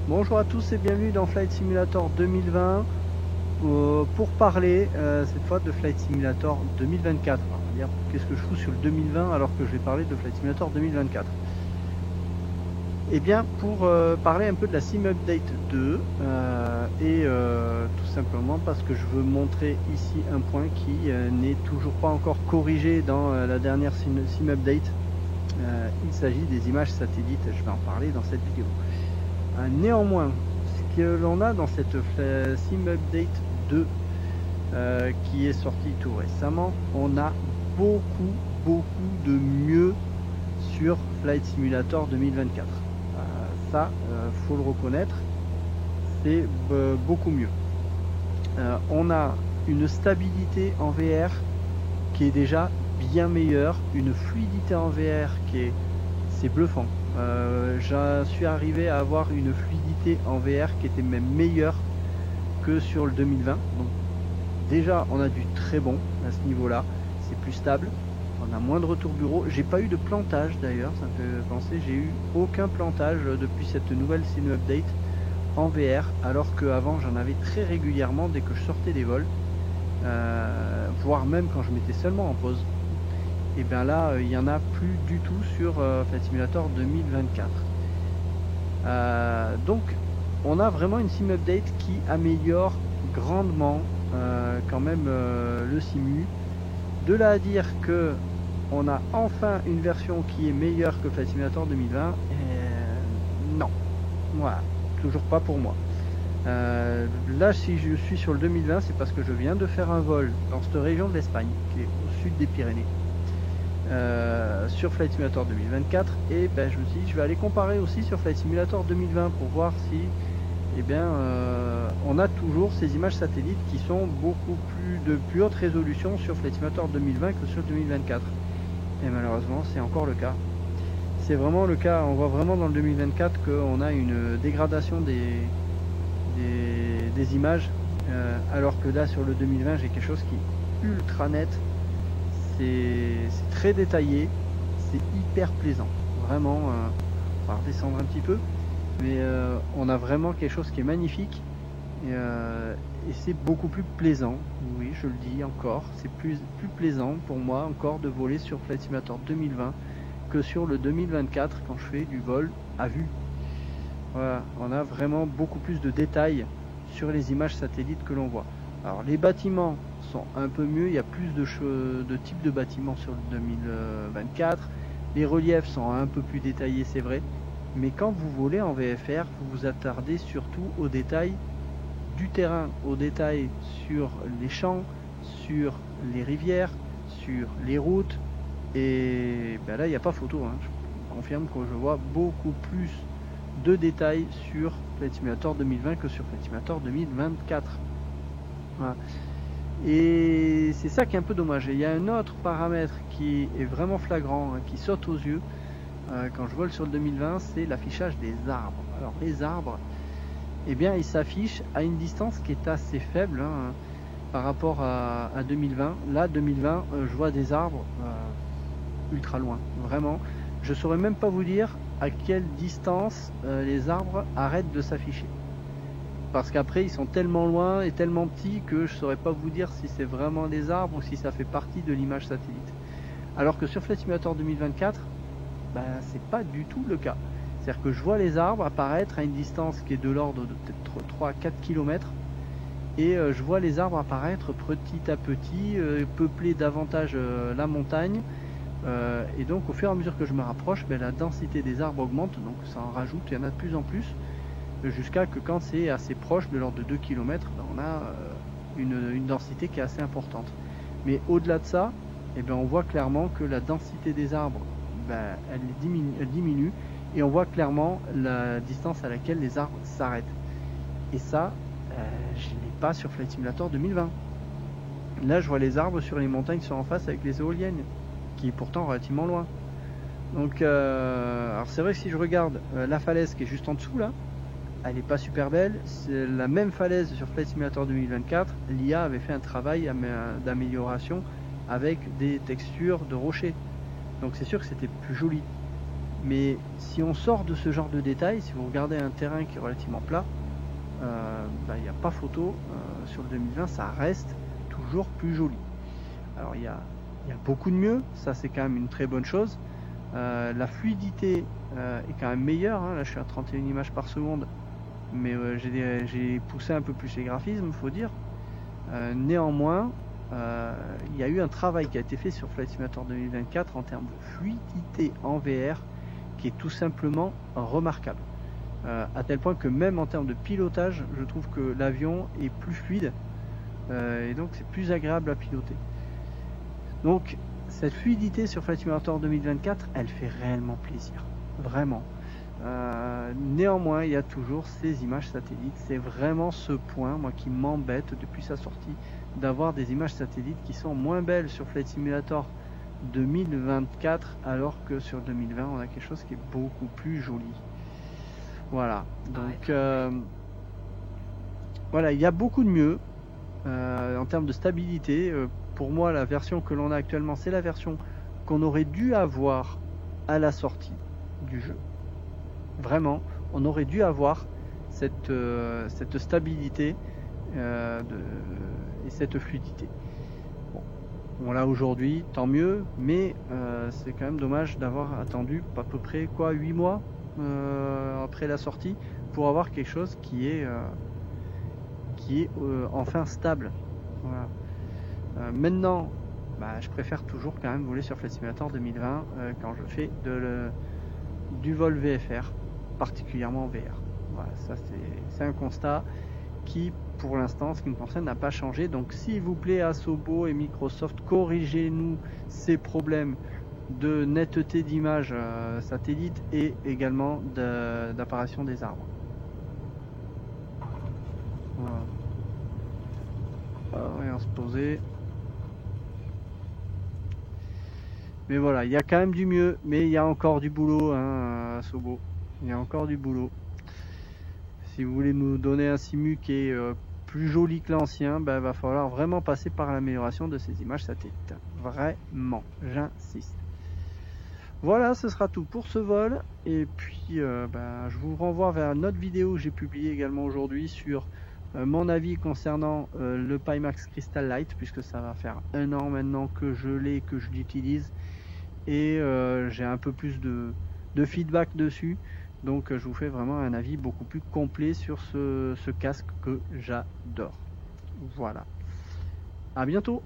Bonjour à tous et bienvenue dans Flight Simulator 2020 pour parler cette fois de Flight Simulator 2024. Alors, on va dire qu'est-ce que je fous sur le 2020 alors que je vais parler de Flight Simulator 2024. Et bien pour parler un peu de la Sim Update 2 tout simplement parce que je veux montrer ici un point qui n'est toujours pas encore corrigé dans la dernière Sim Update. Il s'agit des images satellites, je vais en parler dans cette vidéo. Néanmoins, ce que l'on a dans cette Sim Update 2 qui est sortie tout récemment, on a beaucoup de mieux sur Flight Simulator 2024. Ça, faut le reconnaître, c'est beaucoup mieux. On a une stabilité en VR qui est déjà bien meilleure, une fluidité en VR c'est bluffant. J'en suis arrivé à avoir une fluidité en VR qui était même meilleure que sur le 2020. Donc déjà on a du très bon à ce niveau-là, c'est plus stable, on a moins de retour bureau. J'ai pas eu de plantage d'ailleurs, ça me fait penser, j'ai eu aucun plantage depuis cette nouvelle Sim Update en VR, alors qu'avant j'en avais très régulièrement dès que je sortais des vols, voire même quand je mettais seulement en pause. Et bien là, il n'y en a plus du tout sur Flight Simulator 2024. Donc, on a vraiment une sim update qui améliore grandement quand même le simu. De là à dire que on a enfin une version qui est meilleure que Flight Simulator 2020, non. Voilà, toujours pas pour moi. Là, si je suis sur le 2020, c'est parce que je viens de faire un vol dans cette région de l'Espagne, qui est au sud des Pyrénées. Sur Flight Simulator 2024 et ben, je me suis dit je vais aller comparer aussi sur Flight Simulator 2020 pour voir si on a toujours ces images satellites qui sont beaucoup plus haute résolution sur Flight Simulator 2020 que sur 2024, et malheureusement c'est encore le cas. C'est vraiment le cas, on voit vraiment dans le 2024 qu'on a une dégradation des images, alors que là sur le 2020 j'ai quelque chose qui est ultra net. C'est très détaillé, c'est hyper plaisant. Vraiment, on va redescendre un petit peu, mais on a vraiment quelque chose qui est magnifique et c'est beaucoup plus plaisant. Oui, je le dis encore, c'est plus plaisant pour moi encore de voler sur Flight Simulator 2020 que sur le 2024 quand je fais du vol à vue. Voilà, on a vraiment beaucoup plus de détails sur les images satellites que l'on voit. Alors les bâtiments sont un peu mieux, il y a plus de types de bâtiments sur le 2024, les reliefs sont un peu plus détaillés, c'est vrai, mais quand vous volez en VFR, vous vous attardez surtout aux détails du terrain, aux détails sur les champs, sur les rivières, sur les routes, et ben là il n'y a pas photo, hein. Je confirme que je vois beaucoup plus de détails sur Flight Simulator 2020 que sur Flight Simulator 2024. Voilà. Et c'est ça qui est un peu dommage. Et il y a un autre paramètre qui est vraiment flagrant, qui saute aux yeux quand je vole sur le 2020, c'est l'affichage des arbres. Alors les arbres, eh bien ils s'affichent à une distance qui est assez faible par rapport à 2020. Là 2020, je vois des arbres ultra loin, vraiment. Je saurais même pas vous dire à quelle distance les arbres arrêtent de s'afficher. Parce qu'après ils sont tellement loin et tellement petits que je saurais pas vous dire si c'est vraiment des arbres ou si ça fait partie de l'image satellite. Alors que sur Flight Simulator 2024, ben, c'est pas du tout le cas. C'est-à-dire que je vois les arbres apparaître à une distance qui est de l'ordre de peut-être 3 à 4 km et je vois les arbres apparaître petit à petit, peupler davantage la montagne. Et donc au fur et à mesure que je me rapproche, ben, la densité des arbres augmente, donc ça en rajoute, il y en a de plus en plus, jusqu'à que quand c'est assez proche de l'ordre de 2 km, ben, on a une densité qui est assez importante. Mais au-delà de ça, eh ben, on voit clairement que la densité des arbres, ben, elle diminue, et on voit clairement la distance à laquelle les arbres s'arrêtent. Et ça, je ne l'ai pas sur Flight Simulator 2020. Là, je vois les arbres sur les montagnes qui sont en face avec les éoliennes, qui est pourtant relativement loin. Donc, alors c'est vrai que si je regarde la falaise qui est juste en dessous là, elle n'est pas super belle. C'est la même falaise sur Flight Simulator 2024. L'IA avait fait un travail d'amélioration avec des textures de rochers. Donc c'est sûr que c'était plus joli. Mais si on sort de ce genre de détails, si vous regardez un terrain qui est relativement plat, il n'y a pas photo. Sur le 2020, ça reste toujours plus joli. Alors il y a beaucoup de mieux, ça c'est quand même une très bonne chose. La fluidité est quand même meilleure, hein. Là je suis à 31 images par seconde, mais j'ai poussé un peu plus les graphismes, faut dire. Néanmoins, il y a eu un travail qui a été fait sur Flight Simulator 2024 en termes de fluidité en VR qui est tout simplement remarquable. À tel point que même en termes de pilotage, je trouve que l'avion est plus fluide et donc c'est plus agréable à piloter. Donc cette fluidité sur Flight Simulator 2024, elle fait réellement plaisir, vraiment. Néanmoins, il y a toujours ces images satellites. C'est vraiment ce point, moi, qui m'embête depuis sa sortie, d'avoir des images satellites qui sont moins belles sur Flight Simulator 2024, alors que sur 2020, on a quelque chose qui est beaucoup plus joli. Voilà. Donc, voilà, il y a beaucoup de mieux en termes de stabilité. Pour moi, la version que l'on a actuellement, c'est la version qu'on aurait dû avoir à la sortie du jeu. Vraiment, on aurait dû avoir cette stabilité et cette fluidité. Bon, on l'a aujourd'hui, tant mieux, mais c'est quand même dommage d'avoir attendu à peu près 8 mois après la sortie pour avoir quelque chose qui est enfin stable. Voilà. Maintenant, je préfère toujours quand même voler sur Flight Simulator 2020 quand je fais du vol VFR, particulièrement en VR. Voilà, ça c'est un constat qui, pour l'instant, ce qui me concerne, n'a pas changé. Donc s'il vous plaît, Asobo et Microsoft, corrigez-nous ces problèmes de netteté d'image satellite et également d'apparition des arbres. Voilà. Rien se poser. Mais voilà, il y a quand même du mieux, mais il y a encore du boulot, hein, à Sobo. Il y a encore du boulot. Si vous voulez nous donner un simu qui est plus joli que l'ancien, il va falloir vraiment passer par l'amélioration de ces images satellites. Vraiment, j'insiste. Voilà, ce sera tout pour ce vol. Et puis, je vous renvoie vers une autre vidéo que j'ai publiée également aujourd'hui sur mon avis concernant le Pimax Crystal Light, puisque ça va faire 1 an maintenant que je l'ai, que je l'utilise. Et j'ai un peu plus de feedback dessus, donc je vous fais vraiment un avis beaucoup plus complet sur ce casque que j'adore. Voilà, à bientôt.